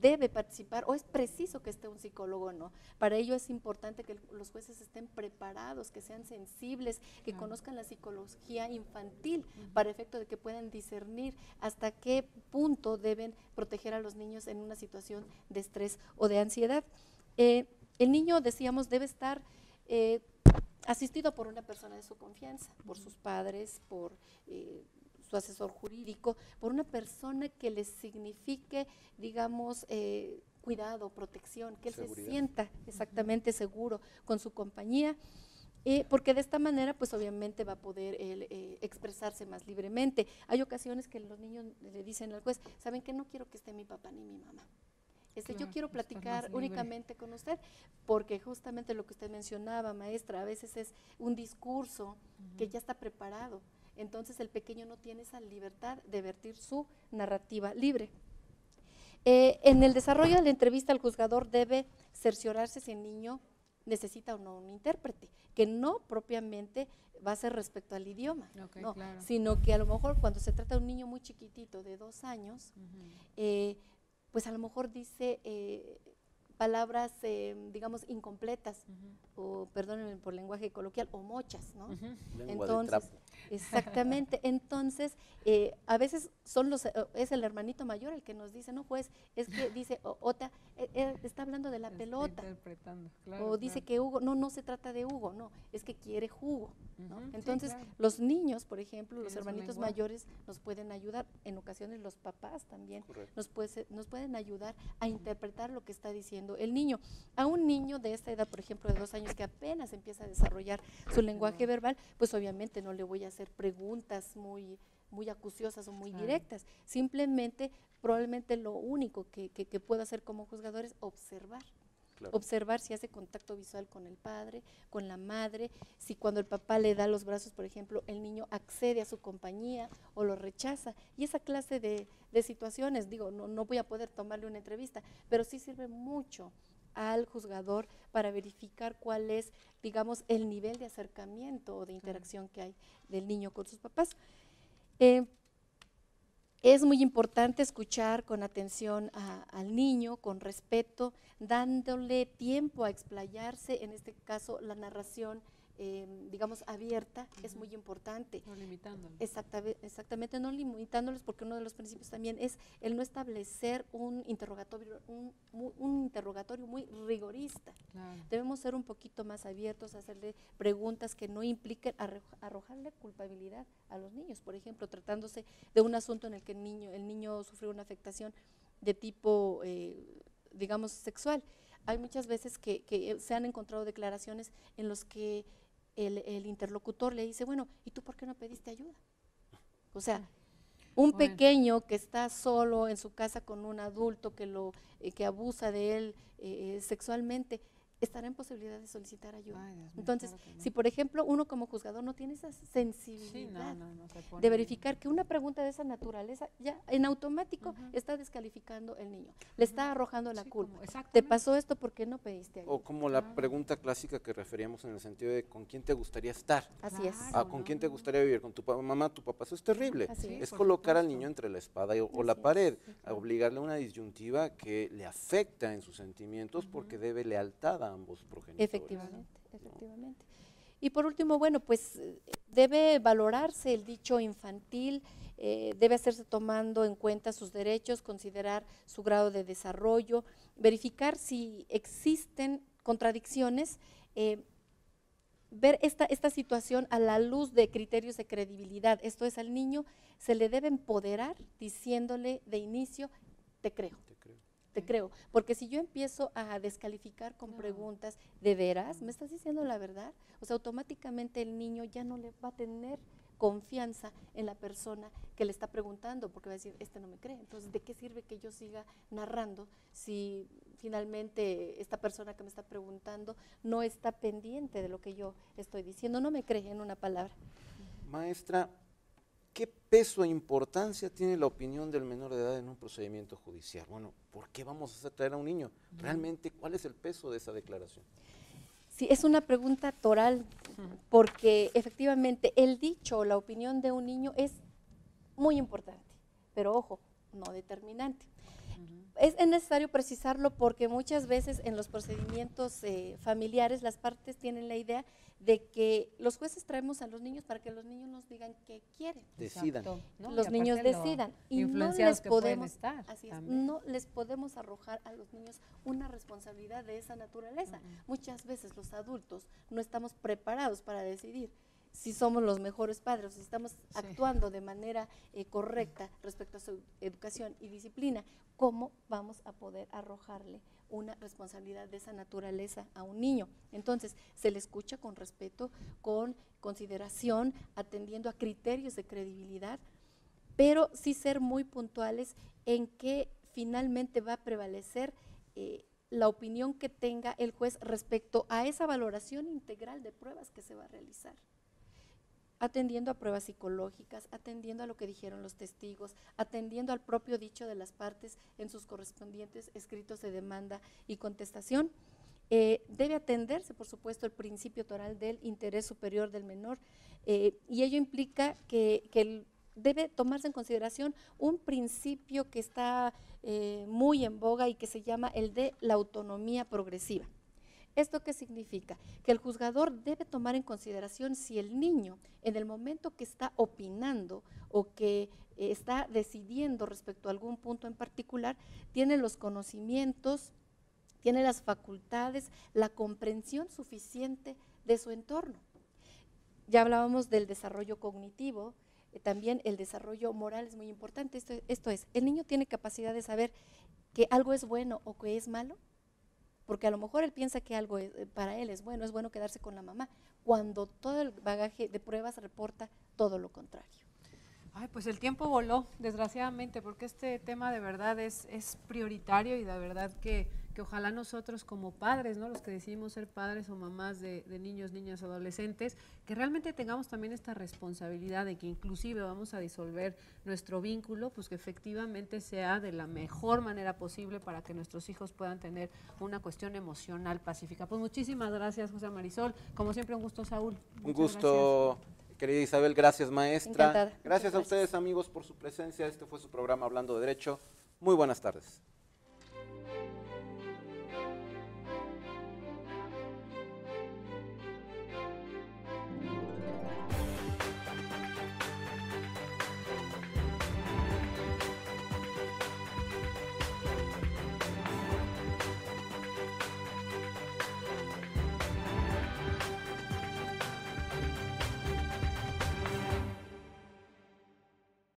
debe participar o es preciso que esté un psicólogo o no. Para ello es importante que los jueces estén preparados, que sean sensibles, que conozcan la psicología infantil para efecto de que puedan discernir hasta qué punto deben proteger a los niños en una situación de estrés o de ansiedad. El niño, decíamos, debe estar asistido por una persona de su confianza, por sus padres, por su asesor jurídico, por una persona que les signifique, digamos, cuidado, protección, que él se sienta exactamente seguro con su compañía, porque de esta manera, pues obviamente va a poder él expresarse más libremente. Hay ocasiones que los niños le dicen al juez, ¿saben qué? No quiero que esté mi papá ni mi mamá. Claro, yo quiero platicar únicamente con usted, porque justamente lo que usted mencionaba, maestra, a veces es un discurso que ya está preparado. Entonces el pequeño no tiene esa libertad de vertir su narrativa libre. En el desarrollo de la entrevista, el juzgador debe cerciorarse si el niño necesita o no un intérprete, que no propiamente va a ser respecto al idioma, no, claro, sino que a lo mejor cuando se trata de un niño muy chiquitito de 2 años, pues a lo mejor dice palabras, digamos, incompletas, o perdónenme por lenguaje coloquial, o mochas, ¿no? Lengua de trapo. Exactamente. Entonces, a veces es el hermanito mayor el que nos dice, no juez, es que dice, Ota, está hablando de la pelota. Interpretando, claro, O dice claro. que Hugo, no se trata de Hugo, no, es que quiere jugo, ¿no? Ujú, sí, Entonces, claro. los niños, por ejemplo, los Tienen su hermanitos lenguaje. mayores nos pueden ayudar, en ocasiones los papás también Correcto. nos pueden ayudar a interpretar lo que está diciendo el niño. A un niño de esta edad, por ejemplo, de 2 años, que apenas empieza a desarrollar su lenguaje verbal, pues obviamente no le voy a hacer preguntas muy acuciosas o muy Claro. directas. Simplemente, probablemente lo único que puedo hacer como juzgador es observar. Claro. Observar si hace contacto visual con el padre, con la madre, si cuando el papá le da los brazos, por ejemplo, el niño accede a su compañía o lo rechaza. Y esa clase de situaciones, digo, no voy a poder tomarle una entrevista, pero sí sirve mucho al juzgador para verificar cuál es, digamos, el nivel de acercamiento o de interacción que hay del niño con sus papás. Es muy importante escuchar con atención al niño, con respeto, dándole tiempo a explayarse, en este caso la narración, digamos, abierta, es muy importante. No limitándolo. Exactamente, no limitándolos, porque uno de los principios también es el no establecer un interrogatorio muy rigorista. Claro. Debemos ser un poquito más abiertos, hacerle preguntas que no impliquen arrojarle culpabilidad a los niños. Por ejemplo, tratándose de un asunto en el que el niño sufrió una afectación de tipo, digamos, sexual. Hay muchas veces que se han encontrado declaraciones en los que el interlocutor le dice, bueno, ¿y tú por qué no pediste ayuda? O sea, un Bueno. pequeño que está solo en su casa con un adulto que abusa de él sexualmente, estará en posibilidad de solicitar ayuda. Ay, Dios mío, Entonces, claro que no. si por ejemplo uno como juzgador no tiene esa Sí, sensibilidad no se pone de verificar que una pregunta de esa naturaleza ya en automático Ujú. está descalificando el niño, le está arrojando la Sí, culpa. como- Te exactamente. pasó esto porque no pediste ayuda. O como la Claro. pregunta clásica que referíamos en el sentido de ¿con quién te gustaría estar? Así es. Claro. ¿Con no, quién te no. gustaría vivir? ¿Con tu mamá, tu papá? Eso es terrible. Así Sí, es. por Colocar al supuesto. niño entre la espada o la Así es, pared, sí, a claro. obligarle a una disyuntiva que le afecta en sus sentimientos porque debe lealtad a ambos progenitores. Efectivamente. Y por último, bueno, pues debe valorarse el dicho infantil, debe hacerse tomando en cuenta sus derechos, considerar su grado de desarrollo, verificar si existen contradicciones, ver esta situación a la luz de criterios de credibilidad. Esto es, al niño se le debe empoderar diciéndole de inicio, te creo. Te creo, porque si yo empiezo a descalificar con preguntas, ¿de veras? ¿Me estás diciendo la verdad? O sea, automáticamente el niño ya no le va a tener confianza en la persona que le está preguntando, porque va a decir, este no me cree. Entonces, ¿de qué sirve que yo siga narrando si finalmente esta persona que me está preguntando no está pendiente de lo que yo estoy diciendo? No me cree en una palabra. Maestra, ¿qué peso e importancia tiene la opinión del menor de edad en un procedimiento judicial? Bueno, ¿por qué vamos a hacer traer a un niño? Realmente, ¿cuál es el peso de esa declaración? Sí, es una pregunta toral, porque efectivamente el dicho o la opinión de un niño es muy importante, pero ojo, no determinante. Es necesario precisarlo porque muchas veces en los procedimientos familiares las partes tienen la idea de que los jueces traemos a los niños para que los niños nos digan qué quieren. Decidan. Exacto, ¿no? Los Y niños aparte lo decidan y no influenciados les que pueden podemos estar así es, también. no les podemos arrojar a los niños una responsabilidad de esa naturaleza. Muchas veces los adultos no estamos preparados para decidir si somos los mejores padres, si estamos actuando de manera correcta respecto a su educación y disciplina, ¿cómo vamos a poder arrojarle una responsabilidad de esa naturaleza a un niño? Entonces, se le escucha con respeto, con consideración, atendiendo a criterios de credibilidad, pero sí ser muy puntuales en que finalmente va a prevalecer la opinión que tenga el juez respecto a esa valoración integral de pruebas que se va a realizar, atendiendo a pruebas psicológicas, atendiendo a lo que dijeron los testigos, atendiendo al propio dicho de las partes en sus correspondientes escritos de demanda y contestación. Debe atenderse, por supuesto, el principio toral del interés superior del menor, y ello implica que debe tomarse en consideración un principio que está muy en boga y que se llama el de la autonomía progresiva. ¿Esto qué significa? Que el juzgador debe tomar en consideración si el niño, en el momento que está opinando o que está decidiendo respecto a algún punto en particular, tiene los conocimientos, tiene las facultades, la comprensión suficiente de su entorno. Ya hablábamos del desarrollo cognitivo, también el desarrollo moral es muy importante. Esto es, el niño tiene capacidad de saber que algo es bueno o que es malo, porque a lo mejor él piensa que algo para él es bueno quedarse con la mamá, cuando todo el bagaje de pruebas reporta todo lo contrario. Ay, pues el tiempo voló, desgraciadamente, porque este tema de verdad es prioritario y de verdad que ojalá nosotros como padres, ¿no? Los que decidimos ser padres o mamás de niños, niñas, adolescentes, que realmente tengamos también esta responsabilidad de que inclusive vamos a disolver nuestro vínculo, pues que efectivamente sea de la mejor manera posible para que nuestros hijos puedan tener una cuestión emocional pacífica. Pues muchísimas gracias, José Marisol. Como siempre, un gusto, Saúl. Un gusto. Querida Isabel, gracias maestra. Encantada. Gracias a ustedes amigos por su presencia. Este fue su programa Hablando de Derecho. Muy buenas tardes.